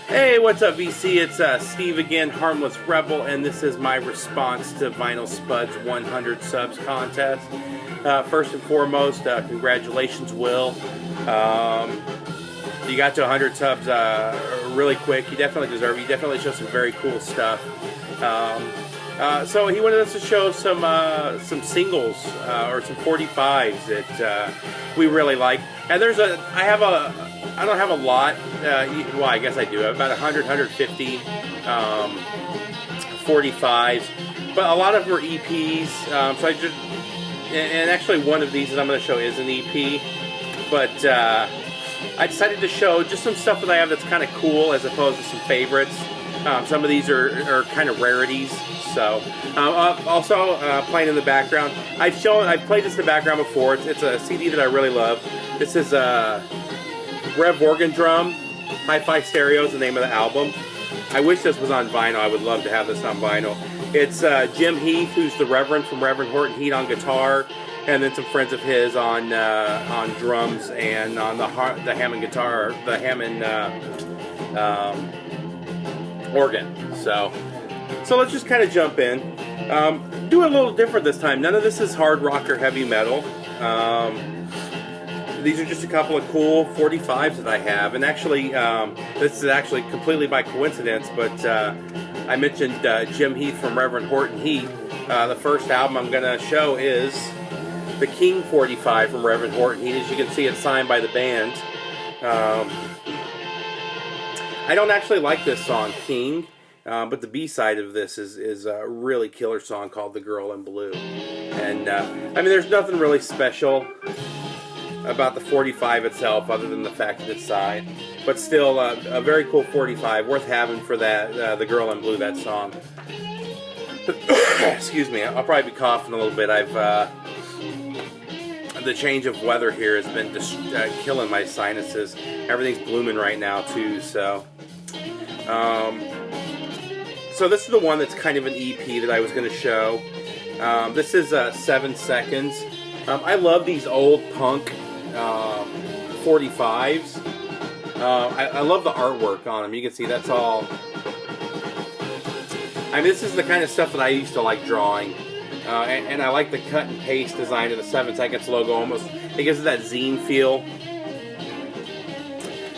Hey, what's up, VC? It's Steve again, Harmless Rebel, and this is my response to Vinyl Spud's 100 subs contest. First and foremost, congratulations, Will. You got to 100 subs really quick. You definitely deserve it. You definitely show some very cool stuff. So he wanted us to show some singles or some 45s that we really like. And I don't have a lot. Well, I guess I do. I have about 100, 150 45s, but a lot of them are EPs. So and actually one of these that I'm going to show is an EP, but I decided to show just some stuff that I have that's kind of cool as opposed to some favorites. Some of these are kind of rarities. So, also playing in the background, I've played this in the background before. It's a CD that I really love. This is Rev Organ Drum, Hi-Fi Stereo is the name of the album. I wish this was on vinyl. I would love to have this on vinyl. It's Jim Heath, who's the Reverend from Reverend Horton Heat on guitar, and then some friends of his on drums and on the Hammond guitar, the Hammond organ. So let's just kind of jump in. Do it a little different this time. None of this is hard rock or heavy metal. These are just a couple of cool 45s that I have, and actually, this is actually completely by coincidence, but I mentioned Jim Heath from Reverend Horton Heat. The first album I'm going to show is the King 45 from Reverend Horton Heat. As you can see, it's signed by the band. I don't actually like this song, King, but the B-side of this is a really killer song called The Girl in Blue. And, I mean, there's nothing really special about the 45 itself other than the fact that it's signed, but still a very cool 45, worth having for that, The Girl in Blue, that song. Excuse me, I'll probably be coughing a little bit. The change of weather here has been just killing my sinuses. Everything's blooming right now too, so this is the one that's kind of an EP that I was going to show. This is 7 Seconds. I love these old punk 45s. I love the artwork on them. You can see that's all. I mean, this is the kind of stuff that I used to like drawing. And I like the cut and paste design of the 7 Seconds logo. Almost, it gives it that zine feel.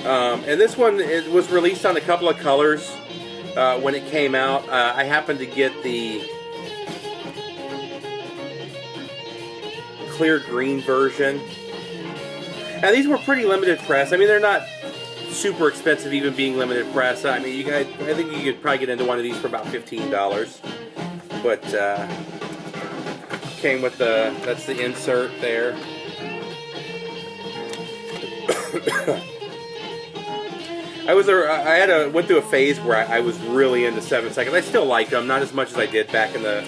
And this one, it was released on a couple of colors when it came out. I happened to get the clear green version. And these were pretty limited press. I mean, they're not super expensive, even being limited press. I mean, I think you could probably get into one of these for about $15. But came with that's the insert there. I went through a phase where I was really into 7 Seconds. I still like them, not as much as I did back in the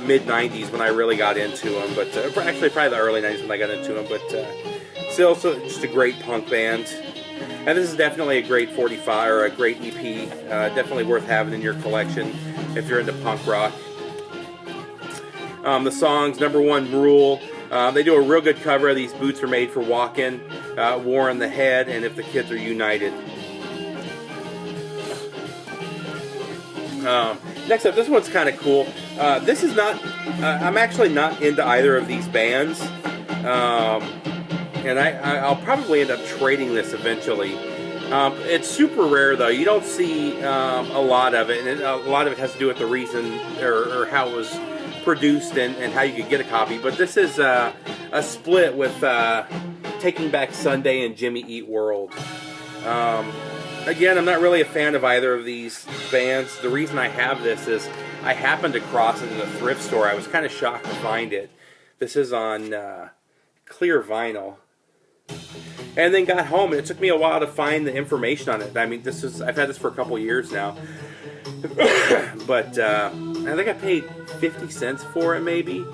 mid 90s when I really got into them, but actually probably the early 90s when I got into them, but still just a great punk band. And this is definitely a great 45 or a great EP, definitely worth having in your collection if you're into punk rock. The songs, number one, Rule. They do a real good cover of These Boots Are Made for Walking, War in the Head, and If the Kids Are United. Next up, this one's kind of cool. This is not, I'm actually not into either of these bands. And I'll probably end up trading this eventually. It's super rare though. You don't see a lot of it, and a lot of it has to do with the reason or how it was produced and how you could get a copy. But this is a split with Taking Back Sunday and Jimmy Eat World. Again, I'm not really a fan of either of these bands. The reason I have this is I happened to cross it in a thrift store. I was kind of shocked to find it. This is on clear vinyl. And then got home, and it took me a while to find the information on it. I mean, I've had this for a couple years now. But I think I paid 50 cents for it, maybe.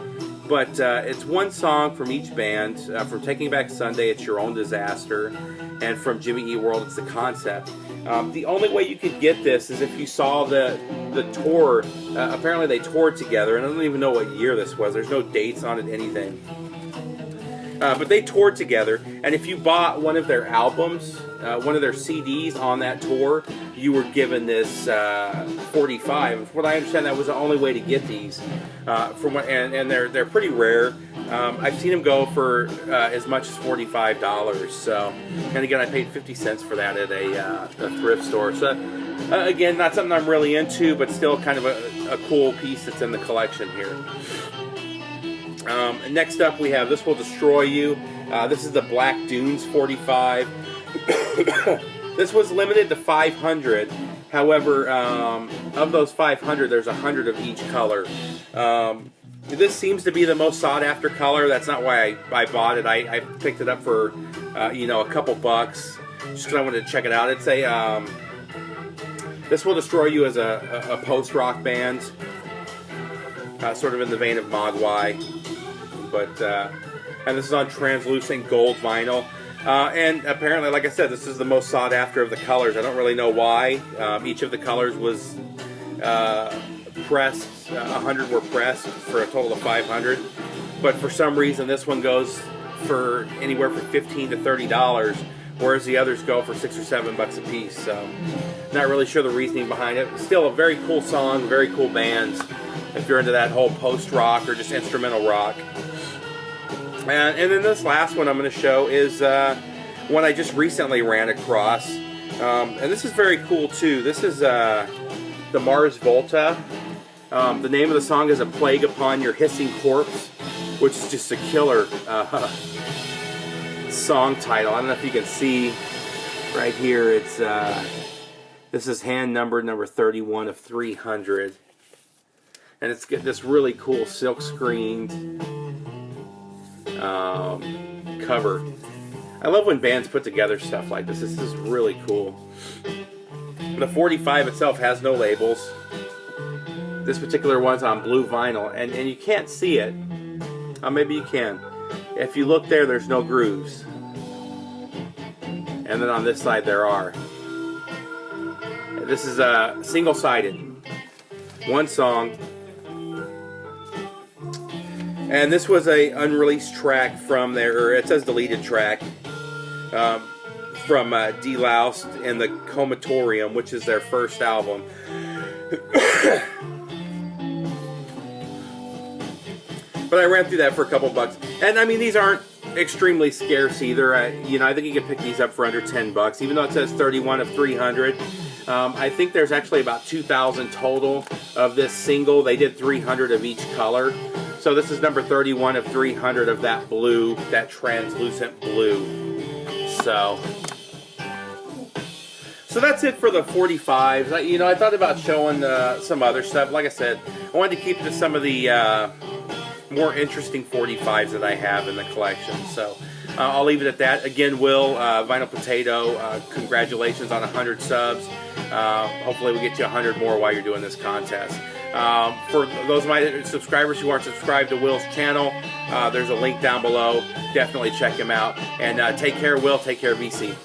But it's one song from each band. From Taking Back Sunday, it's Your Own Disaster. And from Jimmy Eat World, it's The Concept. The only way you could get this is if you saw the tour. Apparently they toured together, and I don't even know what year this was. There's no dates on it, anything. But they toured together, and if you bought one of their albums, one of their CDs on that tour, you were given this 45. From what I understand, that was the only way to get these. And they're pretty rare. I've seen them go for as much as $45. So, and again, I paid 50 cents for that at a thrift store. So, again, not something I'm really into, but still kind of a cool piece that's in the collection here. Next up, we have This Will Destroy You. This is the Black Dunes 45. This was limited to 500. However, of those 500, there's 100 of each color. This seems to be the most sought-after color. That's not why I bought it. I picked it up for a couple bucks just because I wanted to check it out. It's a This Will Destroy You as a post-rock band, sort of in the vein of Mogwai. But and this is on translucent gold vinyl. And apparently, like I said, this is the most sought after of the colors. I don't really know why. Each of the colors was pressed. 100 were pressed for a total of 500. But for some reason, this one goes for anywhere from $15 to $30, whereas the others go for $6 or $7 a piece. So, not really sure the reasoning behind it. Still a very cool song, very cool bands. If you're into that whole post-rock or just instrumental rock. And then this last one I'm going to show is one I just recently ran across. And this is very cool too. This is the Mars Volta. The name of the song is A Plague Upon Your Hissing Corpse, which is just a killer song title. I don't know if you can see right here. It's this is hand number 31 of 300. And it's got this really cool silk screened cover. I love when bands put together stuff like this. This is really cool. The 45 itself has no labels. This particular one's on blue vinyl, and you can't see it. Maybe you can. If you look there, there's no grooves. And then on this side there are. This is single-sided. One song. And this was a unreleased track from their, or it says deleted track, from Deloused and the Comatorium, which is their first album. But I ran through that for a couple bucks. And I mean, these aren't extremely scarce either. I think you can pick these up for under $10, even though it says 31 of 300. I think there's actually about 2,000 total of this single. They did 300 of each color. So this is number 31 of 300 of that blue, that translucent blue. So that's it for the 45s. I thought about showing some other stuff. Like I said, I wanted to keep it to some of the more interesting 45s that I have in the collection. So I'll leave it at that. Again, Will, Vinyl Potato, congratulations on 100 subs. Hopefully we get you 100 more while you're doing this contest. For those of my subscribers who aren't subscribed to Will's channel, there's a link down below. Definitely check him out. And take care, Will. Take care, VC.